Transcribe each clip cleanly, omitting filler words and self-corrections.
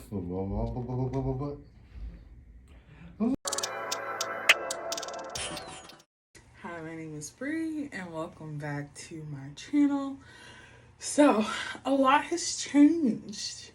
Hi, my name is Bree, and welcome back to my channel. So, a lot has changed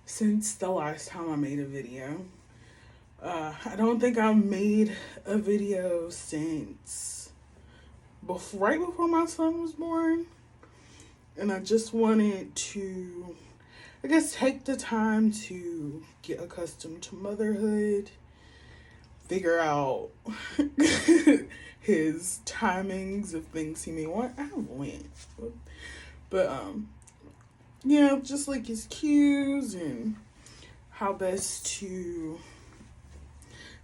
since the last time I made a video. I don't think I've made a video since right before my son was born, and I just wanted to, I guess, take the time to get accustomed to motherhood, figure out his timings of things he may want. I haven't went, but yeah, just like his cues and how best to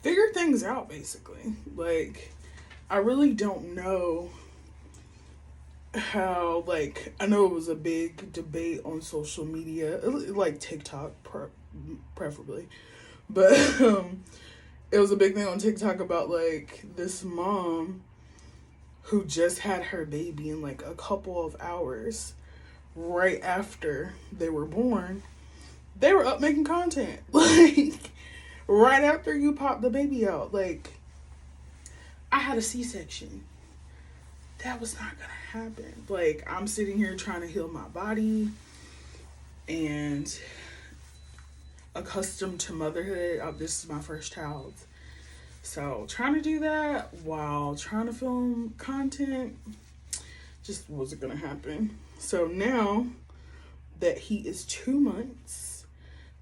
figure things out. Basically, like I really don't know how. Like I know it was a big debate on social media, like TikTok, preferably, but it was a big thing on TikTok about like this mom who just had her baby in like a couple of hours right after they were born. They were up making content like right after you pop the baby out. Like, I had a C-section. That was not gonna happen. Like, I'm sitting here trying to heal my body and accustomed to motherhood. This is my first child. So trying to do that while trying to film content just wasn't gonna happen. So now that he is 2 months,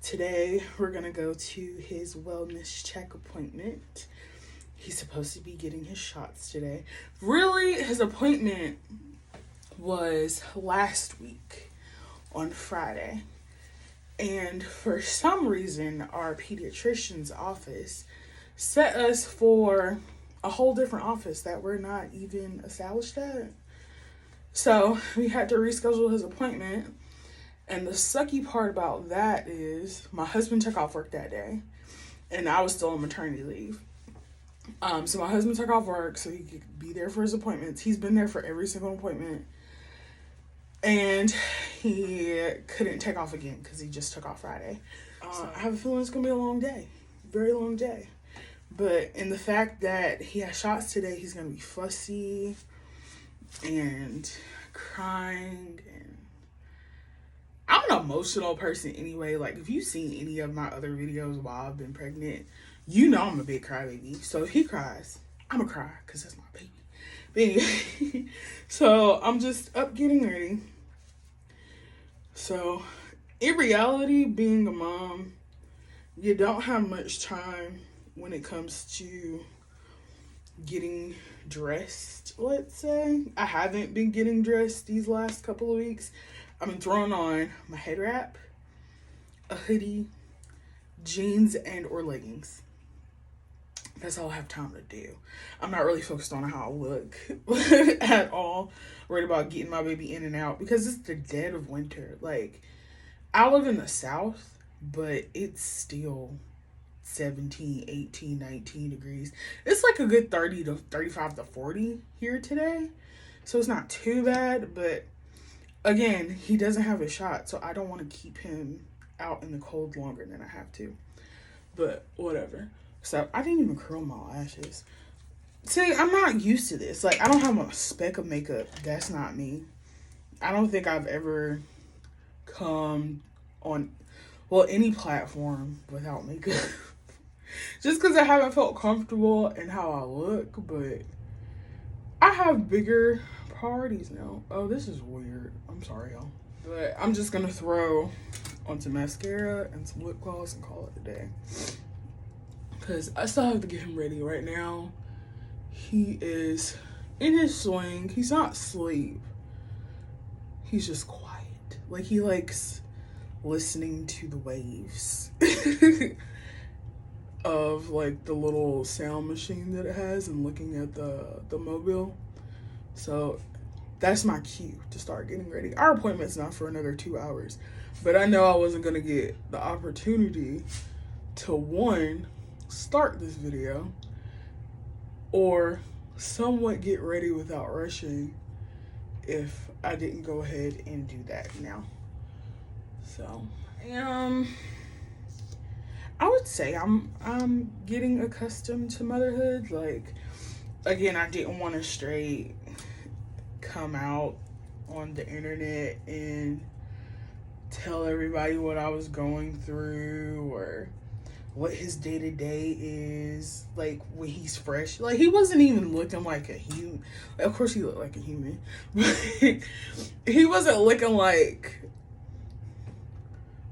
today we're gonna go to his wellness check appointment. He's supposed to be getting his shots today. Really, his appointment was last week on Friday. And for some reason, our pediatrician's office set us for a whole different office that we're not even established at. So we had to reschedule his appointment. And the sucky part about that is my husband took off work that day and I was still on maternity leave. So my husband took off work so he could be there for his appointments. He's been there for every single appointment. And he couldn't take off again because he just took off Friday. So I have a feeling it's going to be a long day. Very long day. But in the fact that he has shots today, he's going to be fussy and crying. And I'm an emotional person anyway. Like, if you've seen any of my other videos while I've been pregnant, you know I'm a big crybaby. So if he cries, I'm going to cry because that's my baby. But anyway, so I'm just up getting ready. So in reality, being a mom, you don't have much time when it comes to getting dressed, let's say. I haven't been getting dressed these last couple of weeks. I've been throwing on my head wrap, a hoodie, jeans, and or leggings. That's all I have time to do. I'm not really focused on how I look at all. Worried about getting my baby in and out because it's the dead of winter. Like, I live in the South, but it's still 17, 18, 19 degrees. It's like a good 30 to 35 to 40 here today. So it's not too bad, but again, he doesn't have a shot, so I don't want to keep him out in the cold longer than I have to. But whatever. So I didn't even curl my lashes. See, I'm not used to this. Like, I don't have a speck of makeup. That's not me. I don't think I've ever come on, well, any platform without makeup. Just because I haven't felt comfortable in how I look, but I have bigger priorities now. Oh, this is weird. I'm sorry, y'all. But I'm just going to throw on some mascara and some lip gloss and call it a day. Because I still have to get him ready right now. He is in his swing. He's not asleep. He's just quiet. Like, he likes listening to the waves of like the little sound machine that it has and looking at the mobile. So that's my cue to start getting ready. Our appointment's not for another 2 hours, but I know I wasn't gonna get the opportunity to, one, start this video or somewhat get ready without rushing if I didn't go ahead and do that now. So I am I would say I'm getting accustomed to motherhood. Like, again, I didn't want to straight come out on the internet and tell everybody what I was going through or what his day to day is. Like, when he's fresh, like, he wasn't even looking like a human. Of course, he looked like a human, but he wasn't looking like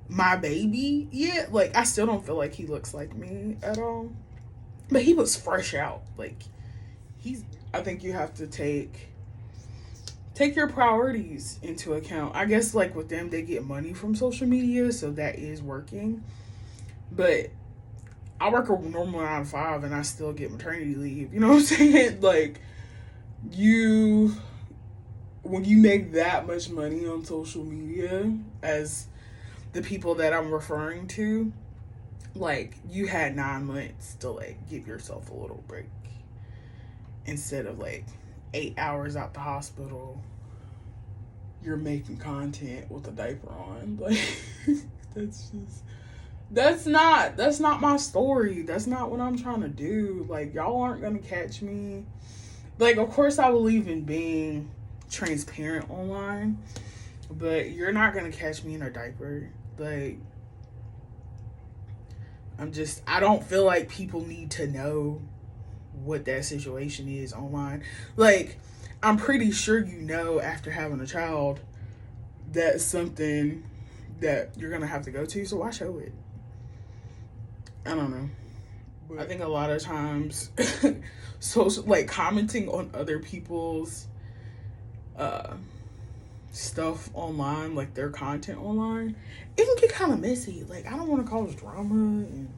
my baby yet. Like, I still don't feel like he looks like me at all, but he was fresh out. Like, he's, I think you have to take your priorities into account. I guess, like, with them, they get money from social media, so that is working. But I work a normal 9 to 5 and I still get maternity leave. You know what I'm saying? Like, when you make that much money on social media, as the people that I'm referring to, like, you had 9 months to, like, give yourself a little break instead of, like, 8 hours out the hospital, you're making content with a diaper on. Like, that's not my story. That's not what I'm trying to do. Like, y'all aren't gonna catch me. Like, of course I believe in being transparent online, but you're not gonna catch me in a diaper. Like, I don't feel like people need to know what that situation is online. Like, I'm pretty sure you know after having a child that's something that you're gonna have to go to, so why show it? I don't know. But I think a lot of times like, commenting on other people's stuff online, like their content online, it can get kind of messy. Like, I don't want to cause drama and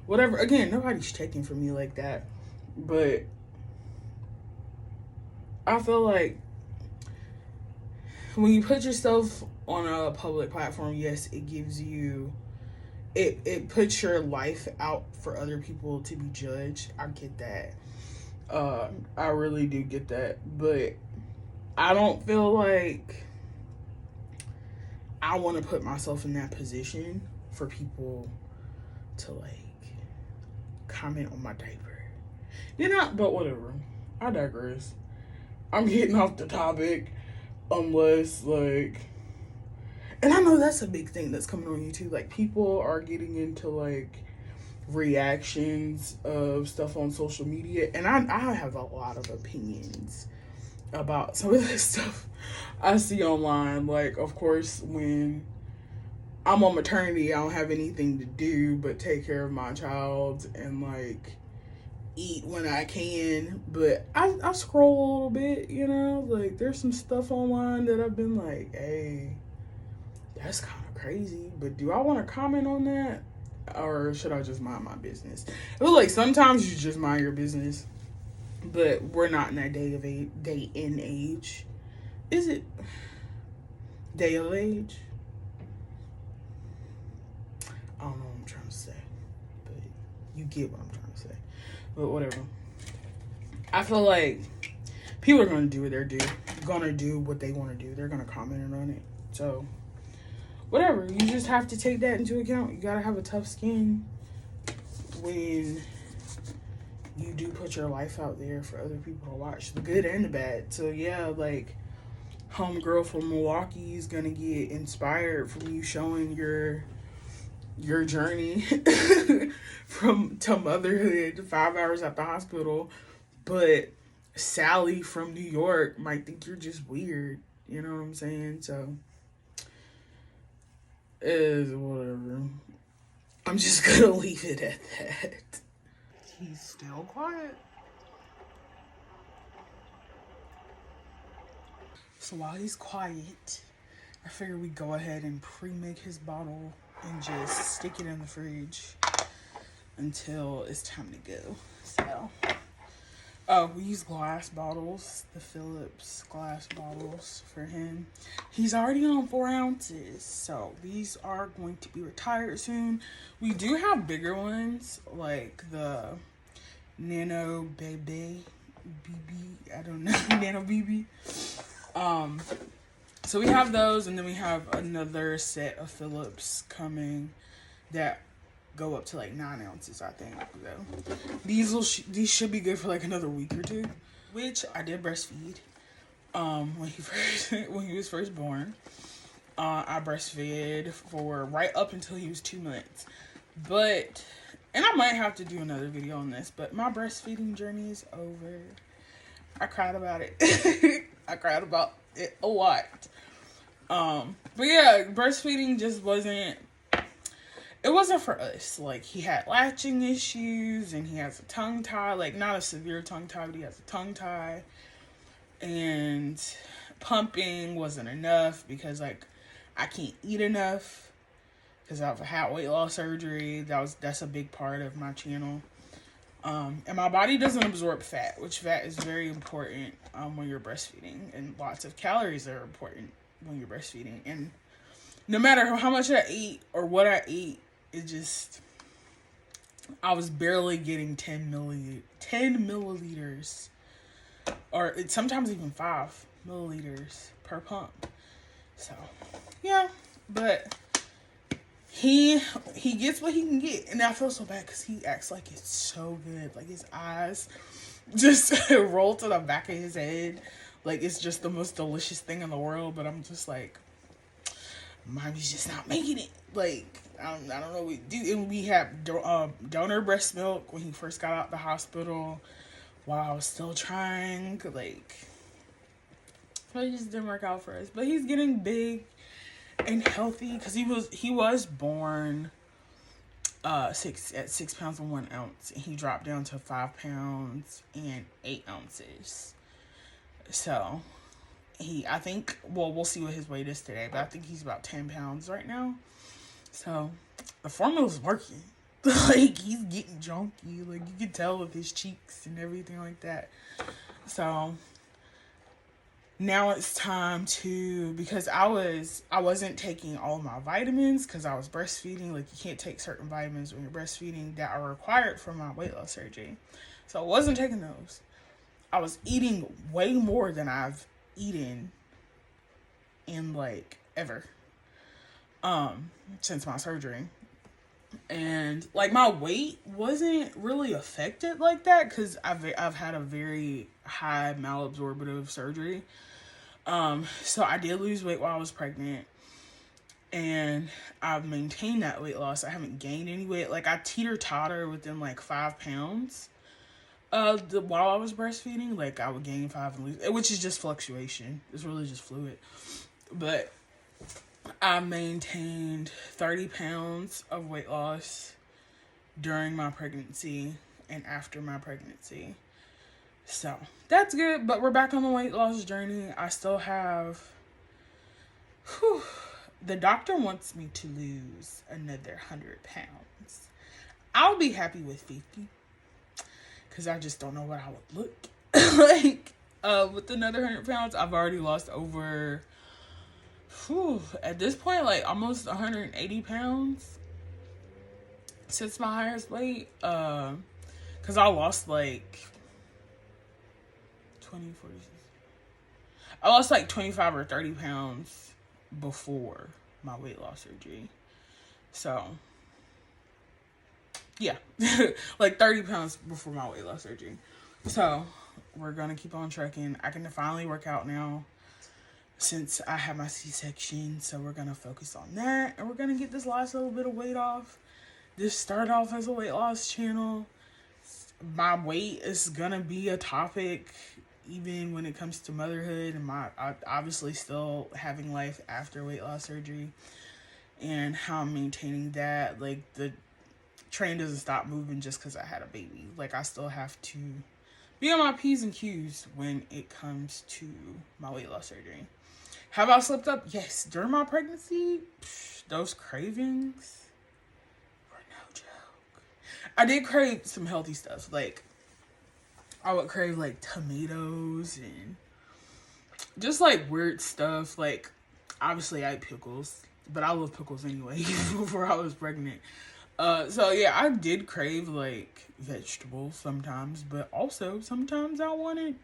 whatever. Again, nobody's checking for me like that, but I feel like when you put yourself on a public platform, yes, it gives you, it puts your life out for other people to be judged. I get that. I really do get that, but I don't feel like I want to put myself in that position for people to, like, comment on my diaper. You know, but whatever. I digress. I'm getting off the topic, unless, like, and I know that's a big thing that's coming on YouTube. Like, people are getting into, like, reactions of stuff on social media, and I have a lot of opinions about some of this stuff I see online. Like, of course, when I'm on maternity, I don't have anything to do but take care of my child and, like, eat when I can. But I scroll a little bit, you know? Like, there's some stuff online that I've been like, hey, that's kind of crazy, but do I want to comment on that? Or should I just mind my business? I feel like sometimes you just mind your business, but we're not in that day and age. Is it day of age? I don't know what I'm trying to say, but you get what I'm trying to say. But whatever. I feel like people are gonna do what gonna do what they want to do. They're gonna comment on it. So whatever, you just have to take that into account. You gotta have a tough skin when you do put your life out there for other people to watch, the good and the bad. So yeah, like, homegirl from Milwaukee is gonna get inspired from you showing your journey to motherhood 5 hours at the hospital, but Sally from New York might think you're just weird. You know what I'm saying? So is whatever. I'm just gonna leave it at that. He's still quiet. So while he's quiet, I figure we go ahead and pre-make his bottle and just stick it in the fridge until it's time to go. So, we use glass bottles, the Phillips glass bottles for him. He's already on 4 ounces, so these are going to be retired soon. We do have bigger ones, like the Nano BB, I don't know, Nano BB. So we have those, and then we have another set of Phillips coming that go up to like 9 ounces, I think. So these should be good for like another week or two. Which I did breastfeed when he was first born. I breastfed for right up until he was 2 months. But, and I might have to do another video on this, but my breastfeeding journey is over. I cried about it. I cried about it a lot. But yeah, breastfeeding just wasn't for us. Like, he had latching issues and he has a tongue tie, like not a severe tongue tie, but he has a tongue tie. And pumping wasn't enough because like I can't eat enough because I've had weight loss surgery. That's a big part of my channel. And my body doesn't absorb fat, which fat is very important when you're breastfeeding, and lots of calories are important when you're breastfeeding. And no matter how much I eat or what I eat, I was barely getting 10 milliliters, or sometimes even 5 milliliters per pump. So yeah, but he gets what he can get, and I feel so bad because he acts like it's so good. Like, his eyes just roll to the back of his head like it's just the most delicious thing in the world. But I'm just like, mommy's just not making it. Like, I don't know what we do. And we had donor breast milk when he first got out of the hospital while I was still trying. Like, so it just didn't work out for us. But he's getting big and healthy because he was born 6 pounds and 1 ounce, and he dropped down to 5 pounds and 8 ounces. So I think, well, we'll see what his weight is today, but I think he's about 10 pounds right now. So the formula's working. Like, he's getting junky. Like, you can tell with his cheeks and everything like that. So now it's time to, because I wasn't taking all my vitamins because I was breastfeeding. Like, you can't take certain vitamins when you're breastfeeding that are required for my weight loss surgery. So I wasn't taking those. I was eating way more than I've eaten in like ever since my surgery. And like, my weight wasn't really affected like that because I've had a very high malabsorptive surgery. So I did lose weight while I was pregnant, and I've maintained that weight loss. I haven't gained any weight. Like, I teeter-totter within like 5 pounds while I was breastfeeding. Like, I would gain 5 and lose, which is just fluctuation. It's really just fluid. But I maintained 30 pounds of weight loss during my pregnancy and after my pregnancy. So that's good, but we're back on the weight loss journey. I still have, the doctor wants me to lose another 100 pounds. I'll be happy with 50 because I just don't know what I would look like with another 100 pounds. I've already lost over, at this point, like almost 180 pounds since my highest weight. Because I lost like I lost like 25 or 30 pounds before my weight loss surgery. So yeah, like 30 pounds before my weight loss surgery. So we're gonna keep on trekking. I can finally work out now since I had my C-section. So we're gonna focus on that, and we're gonna get this last little bit of weight off. This started off as a weight loss channel. My weight is gonna be a topic even when it comes to motherhood, and I obviously still having life after weight loss surgery and how I'm maintaining that. Like, the train doesn't stop moving just because I had a baby. Like, I still have to be on my P's and Q's when it comes to my weight loss surgery. Have I slipped up? Yes. During my pregnancy, those cravings were no joke. I did crave some healthy stuff. Like, I would crave like tomatoes and just like weird stuff. Like, obviously I ate pickles, but I love pickles anyway before I was pregnant. So yeah, I did crave like vegetables sometimes, but also sometimes I wanted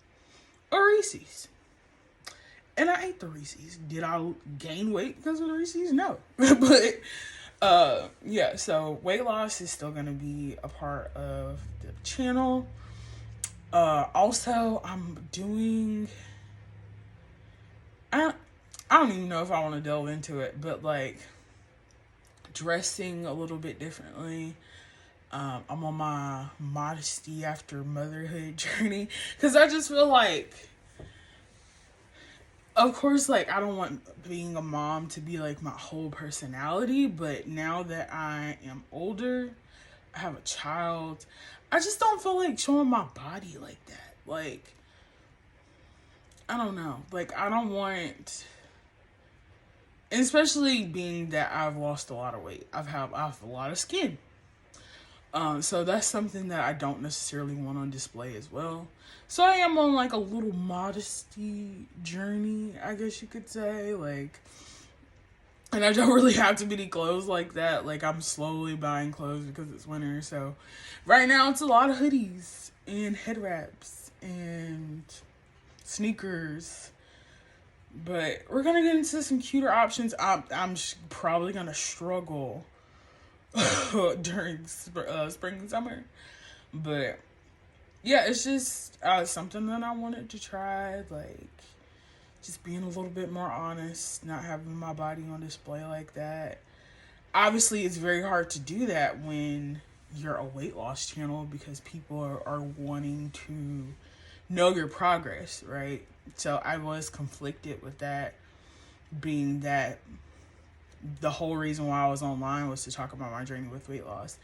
a Reese's. And I ate the Reese's. Did I gain weight because of the Reese's? No. But Yeah, so weight loss is still gonna be a part of the channel. Also, I'm doing. I I don't even know if I want to delve into it, but like dressing a little bit differently. I'm on my modesty after motherhood journey because I just feel like, of course, like I don't want being a mom to be like my whole personality, but now that I am older, I have a child, I just don't feel like showing my body like that. Like, I don't know. Like, I don't want, especially being that I've lost a lot of weight. I have a lot of skin. So that's something that I don't necessarily want on display as well. So I am on like a little modesty journey, I guess you could say. Like, and I don't really have too many clothes like that. Like, I'm slowly buying clothes because it's winter. So right now it's a lot of hoodies and head wraps and sneakers. But we're gonna get into some cuter options. I'm probably gonna struggle during spring and summer, but yeah, it's just something that I wanted to try. Like, just being a little bit more honest, not having my body on display like that. Obviously, it's very hard to do that when you're a weight loss channel because people are wanting to know your progress, right? So I was conflicted with that, being that the whole reason why I was online was to talk about my journey with weight loss.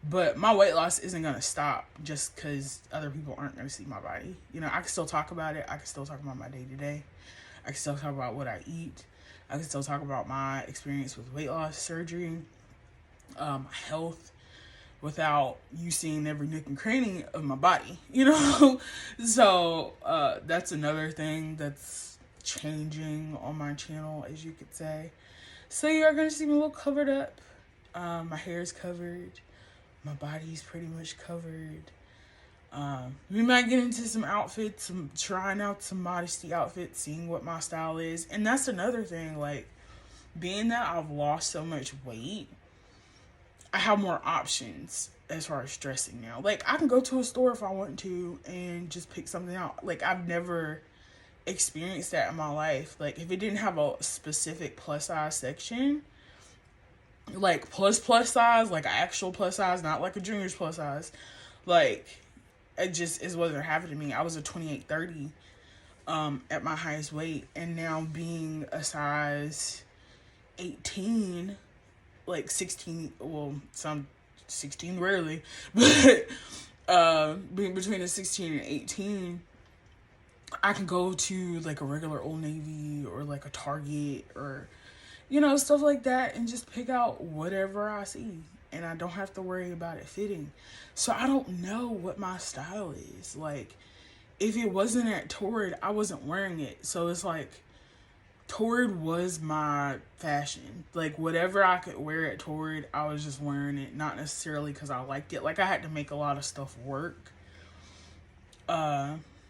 But my weight loss isn't going to stop just because other people aren't going to see my body. You know, I can still talk about it. I can still talk about my day-to-day. I can still talk about what I eat. I can still talk about my experience with weight loss surgery, health, without you seeing every nook and cranny of my body, you know? So that's another thing that's changing on my channel, as you could say. So you're going to see me a little covered up. My hair is covered. My body's pretty much covered. We might get into some outfits, trying out some modesty outfits, seeing what my style is. And that's another thing, like, being that I've lost so much weight, I have more options as far as dressing now. Like, I can go to a store if I want to and just pick something out. Like, I've never experienced that in my life. Like, if it didn't have a specific plus size section, like plus size, like an actual plus size, not like a junior's plus size, like, it just is wasn't happening to me. I was a 28-30 at my highest weight, and now being a size 18, like 16, well, some 16 rarely, but being between a 16 and 18, I can go to like a regular Old Navy or like a Target or, you know, stuff like that, and just pick out whatever I see, and I don't have to worry about it fitting. So I don't know what my style is. Like, if it wasn't at Torrid, I wasn't wearing it. So it's like, Torrid was my fashion. Like, whatever I could wear at Torrid, I was just wearing it. Not necessarily because I liked it. Like, I had to make a lot of stuff work.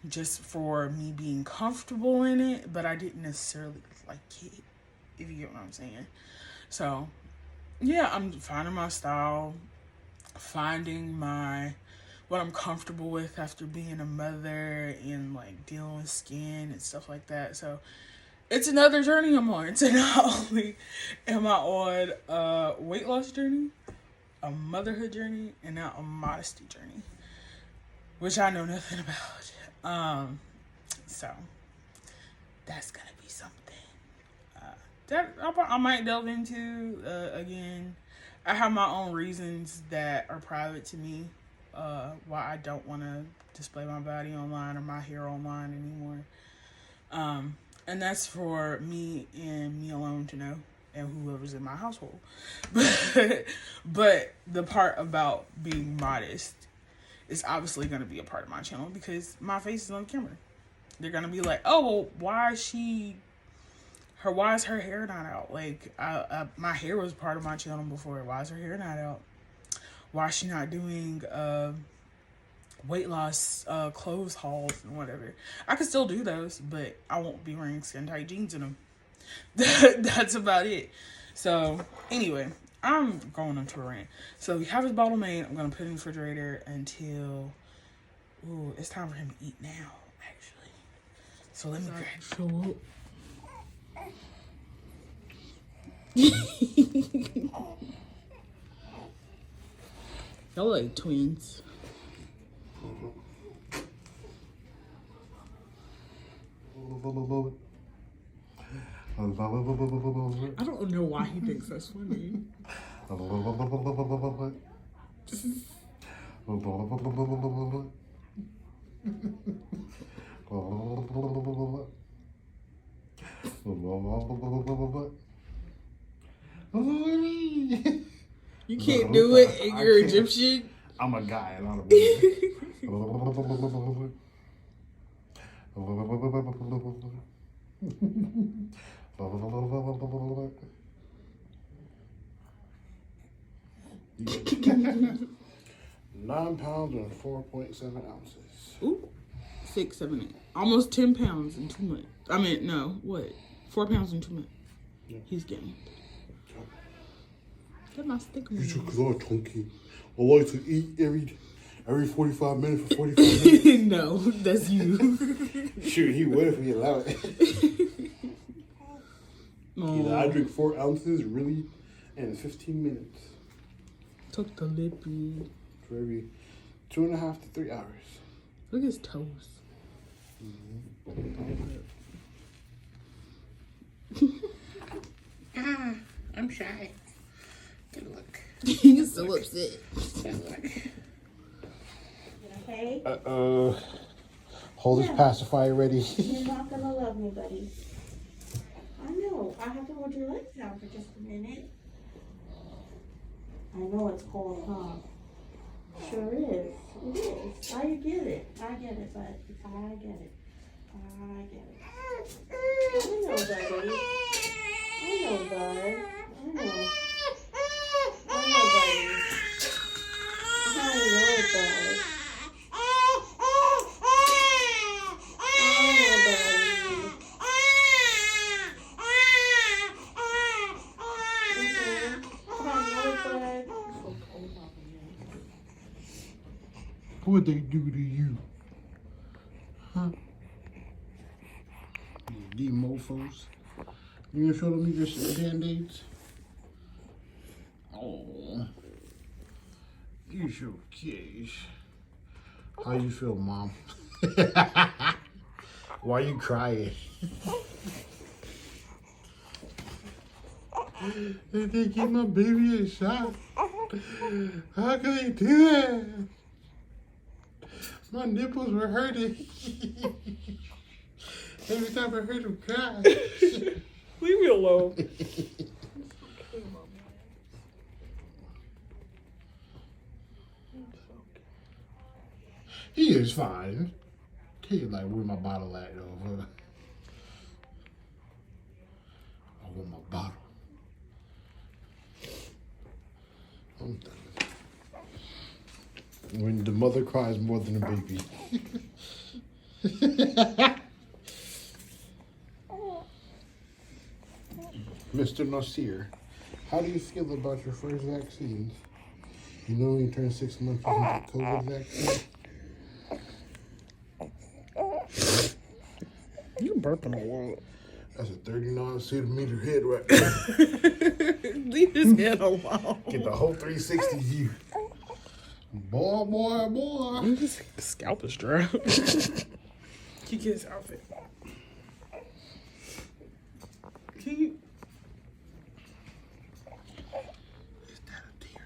Just for me being comfortable in it. But I didn't necessarily like it, if you get what I'm saying. So, yeah, I'm finding my style. Finding what I'm comfortable with after being a mother and like dealing with skin and stuff like that. So it's another journey I'm on. So not only am I on a weight loss journey, a motherhood journey, and now a modesty journey, which I know nothing about. So that's gonna be something that I might delve into again. I have my own reasons that are private to me, why I don't want to display my body online or my hair online anymore. And that's for me and me alone to know, and whoever's in my household. But the part about being modest is obviously going to be a part of my channel because my face is on camera. They're going to be like, oh, well, why is her hair not out? Like, my hair was part of my channel before. Why is her hair not out? Why is she not doing weight loss clothes hauls and whatever? I could still do those, but I won't be wearing skin tight jeans in them. That's about it. So anyway, I'm going into a rant. So we have his bottle made. I'm gonna put it in the refrigerator until it's time for him to eat now, actually. So let me show up. Y'all like twins. I don't know why he thinks that's funny. You can't do it and you're Egyptian. I'm a guy, not a woman. Nine pounds and 4.7 ounces. Ooh, 6, 7, 8. Almost 10 pounds in 2 months. I mean, no, what? 4 pounds in 2 months. Yeah. He's gained. Get my stick on. You took it all chunky. I like to eat every 45 minutes for 45 minutes. No, that's you. Shoot, he would if we allow it. Either I drink 4 ounces really in 15 minutes. Took the lippy. For every 2.5 to 3 hours. Look at his toes. I'm shy. Good luck. He's so upset. Good luck. Okay? Hold this pacifier ready. You're not gonna love me, buddy. I know. I have to hold your legs down for just a minute. I know it's cold, huh? Sure is. It is. I get it. I get it, bud. I get it. I get it. I know, buddy. I know, bud. I know. I know, buddy. I know, bud. What'd they do to you? Huh? These mofos. You gonna show them your Band-Aids? Oh. You so cute. How you feel, Mom? Why you crying? Did they give my baby a shot? How can they do that? My nipples were hurting. Every time I heard him cry. Leave me alone. He is fine. He's like, where my bottle at, though? I want my bottle. I'm done. When the mother cries more than the baby. Mr. Nasir, how do you feel about your first vaccines? You know when you turn 6 months, you can get COVID vaccine? You burping a lot. That's a 39 centimeter head right there. Leave his head alone. Get the whole 360 view. Boy. His scalp is dry. He gets his outfit. He. Is that a deer?